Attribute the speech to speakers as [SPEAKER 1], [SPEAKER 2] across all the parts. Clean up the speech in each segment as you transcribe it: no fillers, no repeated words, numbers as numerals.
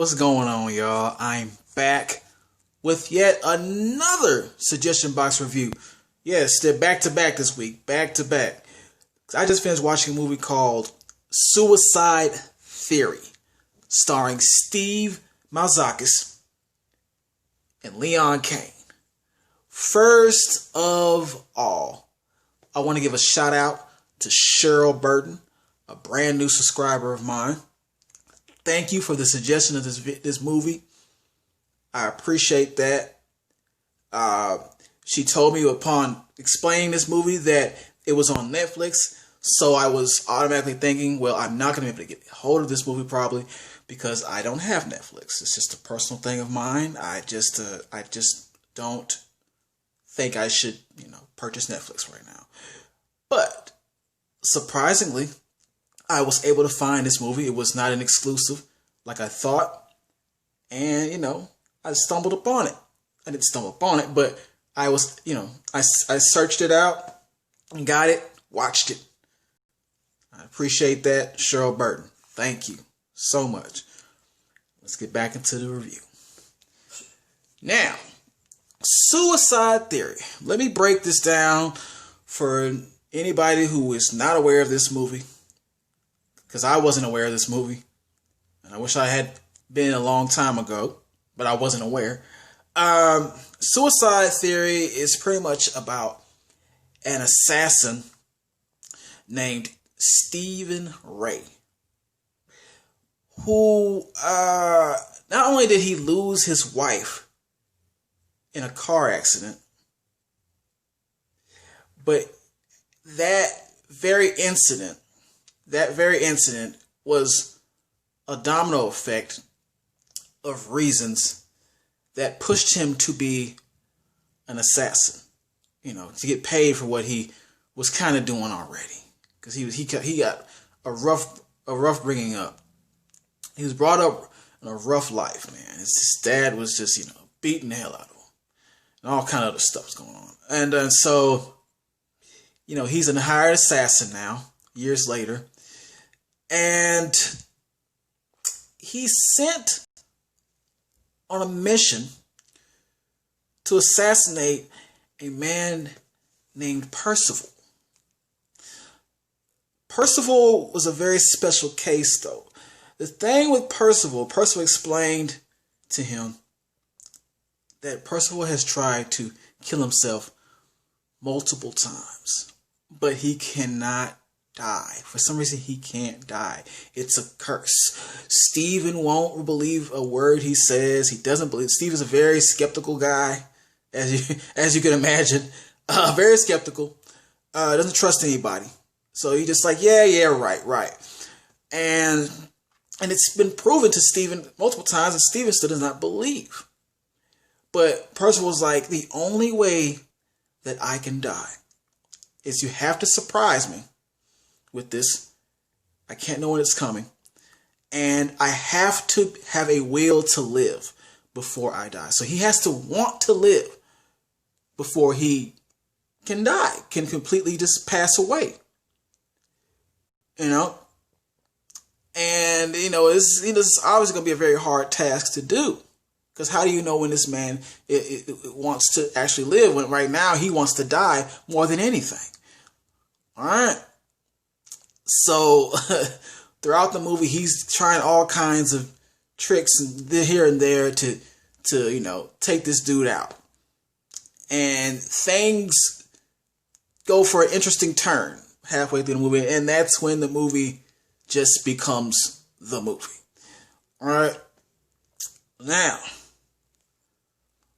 [SPEAKER 1] What's going on, y'all? I'm back with yet another suggestion box review. Yes, they're back to back this week. Back to back. I just finished watching a movie called Suicide Theory, starring Steve Malzakis and Leon Kane. First of all, I want to give a shout out to Cheryl Burton, a brand new subscriber of mine. Thank you for the suggestion of this movie. I appreciate that. She told me upon explaining this movie that it was on Netflix, so I was automatically thinking, well, I'm not going to be able to get a hold of this movie probably because I don't have Netflix. It's just a personal thing of mine. I just don't think I should, purchase Netflix right now. But surprisingly, I was able to find this movie. It was not an exclusive like I thought. And, I stumbled upon it. I didn't stumble upon it, but I was, I searched it out and got it, watched it. I appreciate that, Cheryl Burton. Thank you so much. Let's get back into the review. Now, Suicide Theory. Let me break this down for anybody who is not aware of this movie, because I wasn't aware of this movie, and I wish I had been a long time ago, but I wasn't aware. Suicide Theory is pretty much about an assassin named Stephen Ray, who not only did he lose his wife in a car accident, but that very incident was a domino effect of reasons that pushed him to be an assassin, to get paid for what he was kind of doing already, because he got a rough bringing up. He was brought up in a rough life, man. His dad was just beating the hell out of him, and all kind of other stuff's going on, and so he's a hired assassin now, years later, and he's sent on a mission to assassinate a man named Percival. Percival was a very special case, though. The thing with Percival explained to him that Percival has tried to kill himself multiple times, but he cannot die. For some reason, he can't die. It's a curse. Stephen won't believe a word he says. He doesn't believe. Steve is a very skeptical guy, as you can imagine. Very skeptical. Doesn't trust anybody. So he just like, yeah, right. And it's been proven to Stephen multiple times, and Stephen still does not believe. But Percival's like, the only way that I can die is you have to surprise me with this. I can't know when it's coming. And I have to have a will to live before I die. So he has to want to live before he can die, can completely just pass away. And, it's obviously going to be a very hard task to do. Because how do you know when this man it wants to actually live, when right now he wants to die more than anything? All right. So throughout the movie, he's trying all kinds of tricks and here and there to take this dude out. And things go for an interesting turn halfway through the movie, and that's when the movie just becomes the movie. All right. Now,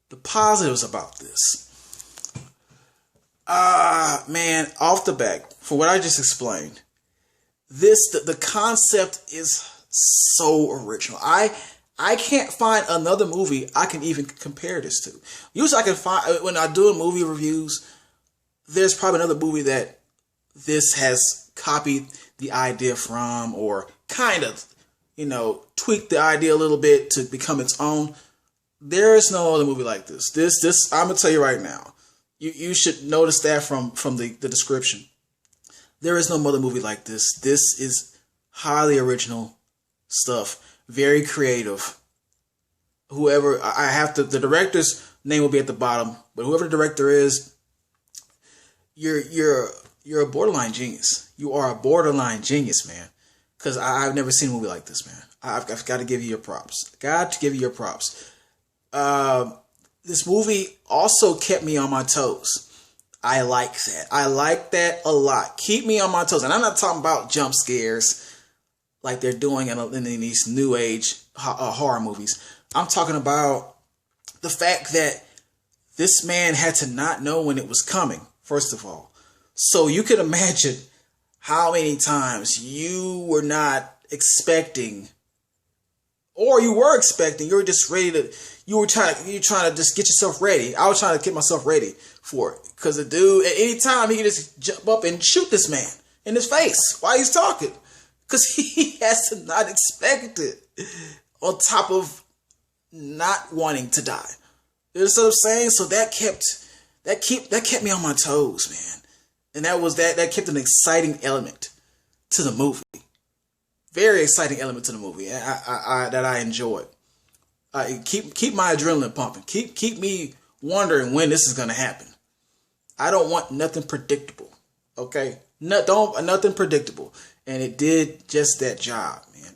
[SPEAKER 1] the positives about this. Man, off the back, for what I just explained, the concept is so original. I can't find another movie I can even compare this to. Usually I can find, when I do movie reviews, there's probably another movie that this has copied the idea from, or kind of, tweaked the idea a little bit to become its own. There is no other movie like this. This I'm going to tell you right now. You should notice that from the description. There is no other movie like this. This is highly original stuff. Very creative. whoever I have to, the director's name will be at the bottom, but whoever the director is, you're a borderline genius. You are a borderline genius, man. Because I've never seen a movie like this, man. I've got to give you your props. Got to give you your props. This movie also kept me on my toes. I like that. I like that a lot. Keep me on my toes. And I'm not talking about jump scares like they're doing in these new age horror movies. I'm talking about the fact that this man had to not know when it was coming, first of all. So you can imagine how many times you were not expecting, or you were expecting, you were just ready to, you're trying to just get yourself ready. I was trying to get myself ready for it. Because the dude, at any time, he could just jump up and shoot this man in his face while he's talking. Because he has to not expect it. On top of not wanting to die. You know what I'm saying? So that kept me on my toes, man. And that kept an exciting element to the movie. Very exciting element to the movie that I enjoyed. Keep my adrenaline pumping. Keep me wondering when this is gonna happen. I don't want nothing predictable. Okay? Nothing predictable. And it did just that job, man.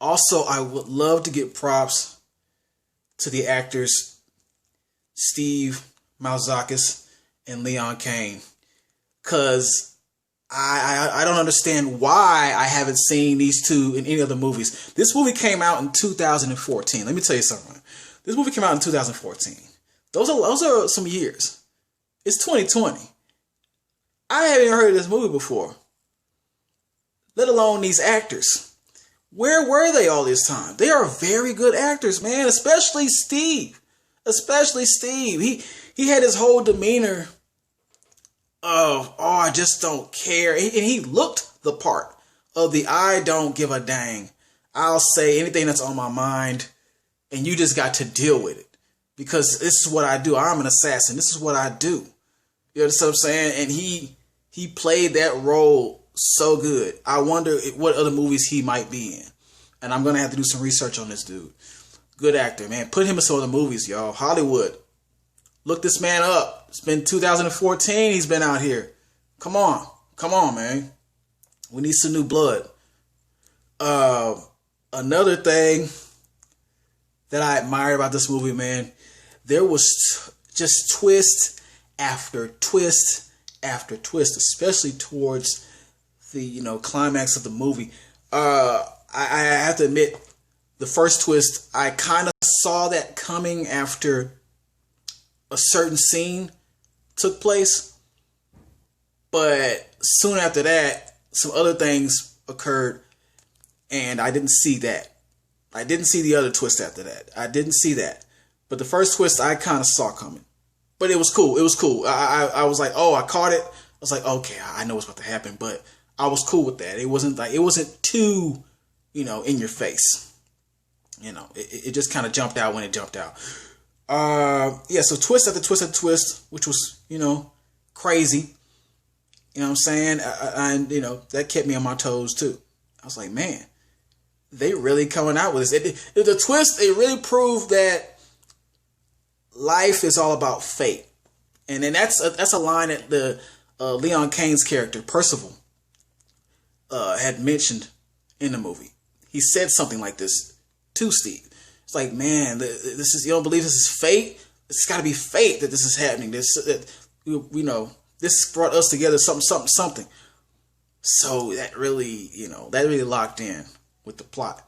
[SPEAKER 1] Also, I would love to give props to the actors Steve Malzakis and Leon Kane. Because I don't understand why I haven't seen these two in any other movies. This movie came out in 2014. Let me tell you something. This movie came out in 2014. Those are some years. It's 2020. I haven't even heard of this movie before. Let alone these actors. Where were they all this time? They are very good actors, man. Especially Steve. He had his whole demeanor of, I just don't care. And he looked the part of the I don't give a dang. I'll say anything that's on my mind and you just got to deal with it. Because this is what I do. I'm an assassin. This is what I do. You know what I'm saying? And he played that role so good. I wonder what other movies he might be in. And I'm going to have to do some research on this dude. Good actor, man. Put him in some other movies, y'all. Hollywood. Look this man up. It's been 2014. He's been out here. Come on. Come on, man. We need some new blood. Another thing that I admired about this movie, man, there was just twist after twist after twist, especially towards the climax of the movie. I have to admit, the first twist, I kind of saw that coming after a certain scene took place, but soon after that, some other things occurred, and I didn't see that. I didn't see the other twist after that. I didn't see that. But the first twist I kind of saw coming. But it was cool. It was cool. I was like, I caught it. I was like, okay, I know what's about to happen. But I was cool with that. It wasn't too, in your face. It just kind of jumped out when it jumped out. So twist after twist after twist, which was, crazy. You know what I'm saying? And that kept me on my toes too. I was like, man, they really coming out with this. The twist, it really proved that life is all about fate. And then that's a line that the Leon Kane's character, Percival, had mentioned in the movie. He said something like this to Steve. It's like, man, you don't believe this is fate? It's got to be fate that this is happening. This brought us together, something. So that really, locked in with the plot.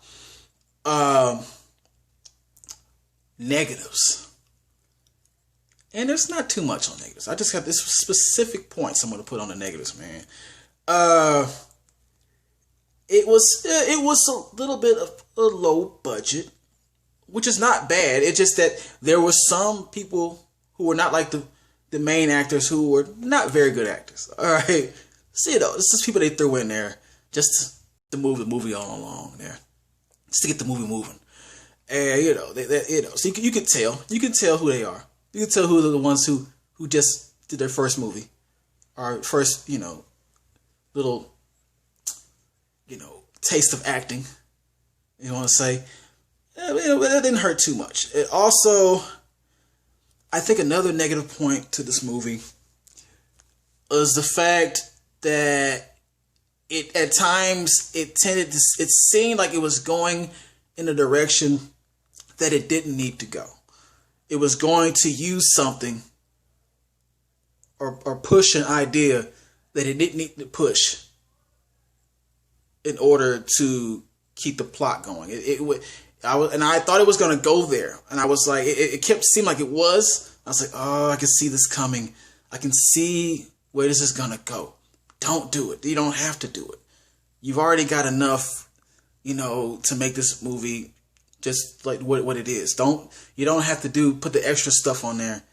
[SPEAKER 1] Negatives. And there's not too much on negatives. I just got this specific points I'm going to put on the negatives, man. It was a little bit of a low budget, which is not bad. It's just that there were some people who were not like the main actors, who were not very good actors. All right. See, this is people they threw in there just to move the movie on along there, just to get the movie moving. And so you can tell who they are. You can tell who are the ones who just did their first movie, or first little taste of acting. You know what I say? it didn't hurt too much. It also, I think another negative point to this movie was the fact that it at times it seemed like it was going in a direction that it didn't need to go. It was going to use something or push an idea that it didn't need to push in order to keep the plot going. I thought it was going to go there, and I was like, it kept seeming like it was. I was like, oh, I can see this coming. I can see where this is going to go. Don't do it. You don't have to do it. You've already got enough, to make this movie just like what it is. You don't have to put the extra stuff on there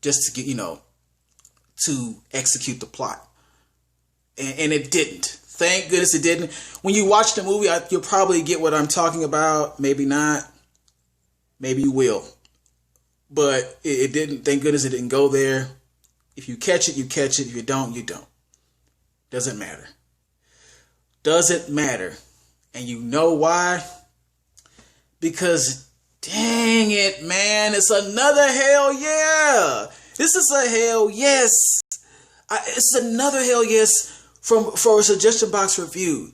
[SPEAKER 1] just to get, to execute the plot. And it didn't. Thank goodness it didn't. When you watch the movie, you'll probably get what I'm talking about. Maybe not. Maybe you will. But it didn't. Thank goodness it didn't go there. If you catch it, you catch it. If you don't, you don't. Doesn't matter. Doesn't matter. And you know why? Because, dang it, man. It's another hell yeah. This is a hell yes. It's another hell yes for a suggestion box review.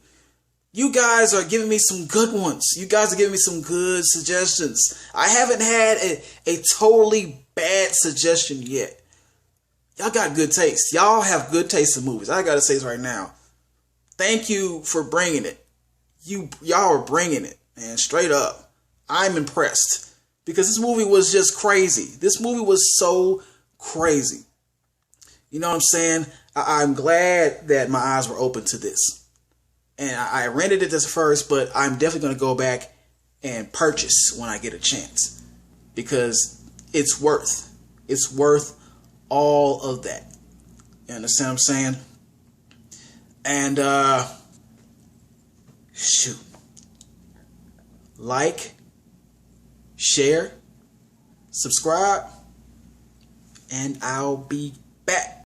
[SPEAKER 1] You guys are giving me some good ones. You guys are giving me some good suggestions. I haven't had a totally bad suggestion yet. Y'all got good taste. Y'all have good taste in movies. I gotta say this right now. Thank you for bringing it. Y'all are bringing it, man. Straight up. I'm impressed. Because this movie was just crazy. This movie was so crazy. You know what I'm saying? I'm glad that my eyes were open to this. And I rented it this first, but I'm definitely going to go back and purchase when I get a chance. Because it's worth all of that. You understand what I'm saying? And, shoot. Like, share, subscribe, and I'll be back.